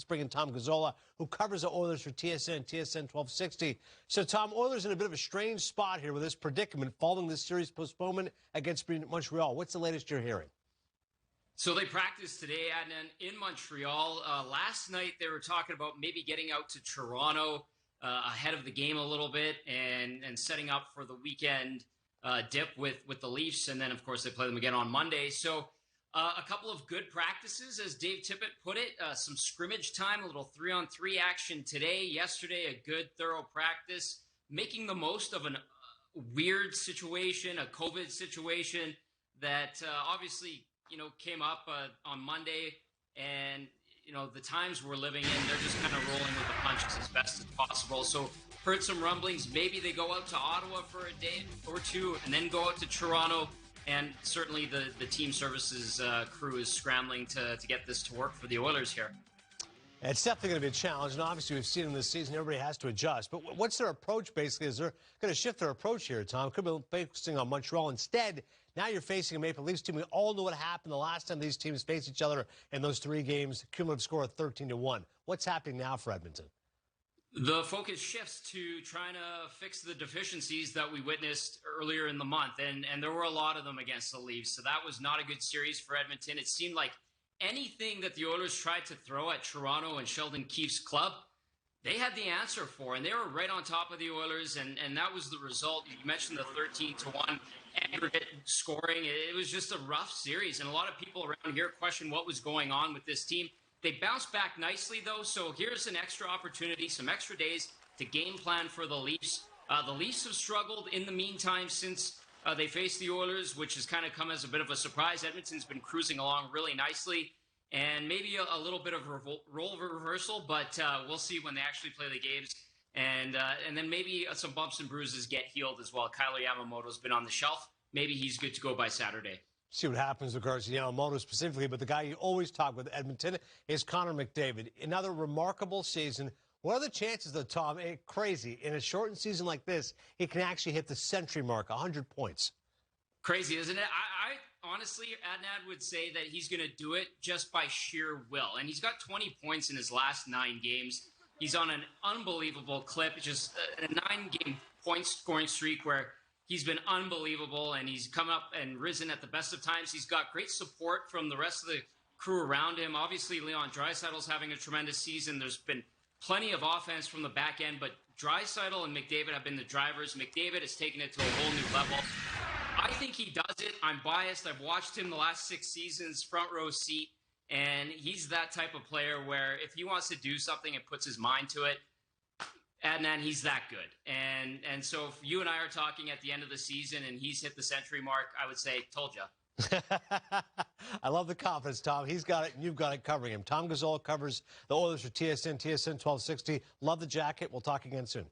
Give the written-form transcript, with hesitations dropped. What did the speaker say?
bring in Tom Gazzola, who covers the Oilers for TSN 1260. So, Tom, Oilers in a bit of a strange spot here with this predicament following this series postponement against Montreal. What's the latest you're hearing? So they practiced today, Adnan, in Montreal. Last night they were talking about maybe getting out to Toronto ahead of the game a little bit and setting up for the weekend dip with the Leafs. And then, of course, they play them again on Monday. So a couple of good practices, as Dave Tippett put it. Some scrimmage time, a little 3-on-3 action today. Yesterday, a good, thorough practice, making the most of a weird situation, a COVID situation that obviously came up on Monday, and, the times we're living in, they're just kind of rolling with the punches as best as possible. So heard some rumblings. Maybe they go out to Ottawa for a day or two and then go out to Toronto. And certainly the team services crew is scrambling to get this to work for the Oilers here. It's definitely going to be a challenge, and obviously we've seen in this season everybody has to adjust. But what's their approach, basically? Is they're going to shift their approach here, Tom? Could be focusing on Montreal. Instead, now you're facing a Maple Leafs team. We all know what happened the last time these teams faced each other in those 3 games, cumulative score of 13-1. What's happening now for Edmonton? The focus shifts to trying to fix the deficiencies that we witnessed earlier in the month, and there were a lot of them against the Leafs. So that was not a good series for Edmonton. It seemed like anything that the Oilers tried to throw at Toronto and Sheldon Keefe's club, they had the answer for, and they were right on top of the Oilers, and that was the result. You mentioned the 13-1 aggregate scoring. It was just a rough series, and a lot of people around here question what was going on with this team. They bounced back nicely, though, so here's an extra opportunity, some extra days to game plan for the Leafs. The Leafs have struggled in the meantime since they faced the Oilers, which has kind of come as a bit of a surprise. Edmonton's been cruising along really nicely, and maybe a little bit of role reversal, but we'll see when they actually play the games. And then maybe some bumps and bruises get healed as well. Kyler Yamamoto's been on the shelf. Maybe he's good to go by Saturday. See what happens with regards to Yamamoto specifically, but the guy you always talk with Edmonton is Connor McDavid. Another remarkable season. What are the chances, though, Tom? Crazy. In a shortened season like this, he can actually hit the century mark, 100 points. Crazy, isn't it? I honestly, Adnan would say that he's going to do it just by sheer will. And he's got 20 points in his last 9 games. He's on an unbelievable clip, just a 9-game point scoring streak where he's been unbelievable, and he's come up and risen at the best of times. He's got great support from the rest of the crew around him. Obviously, Leon Draisaitl's having a tremendous season. There's been plenty of offense from the back end, but Draisaitl and McDavid have been the drivers. McDavid has taken it to a whole new level. I think he does it. I'm biased. I've watched him the last 6 seasons, front row seat, and he's that type of player where if he wants to do something and puts his mind to it, Adnan, he's that good. And so if you and I are talking at the end of the season and he's hit the century mark, I would say, told you. I love the confidence, Tom. He's got it, and you've got it covering him. Tom Gazzola covers the Oilers for TSN 1260. Love the jacket. We'll talk again soon.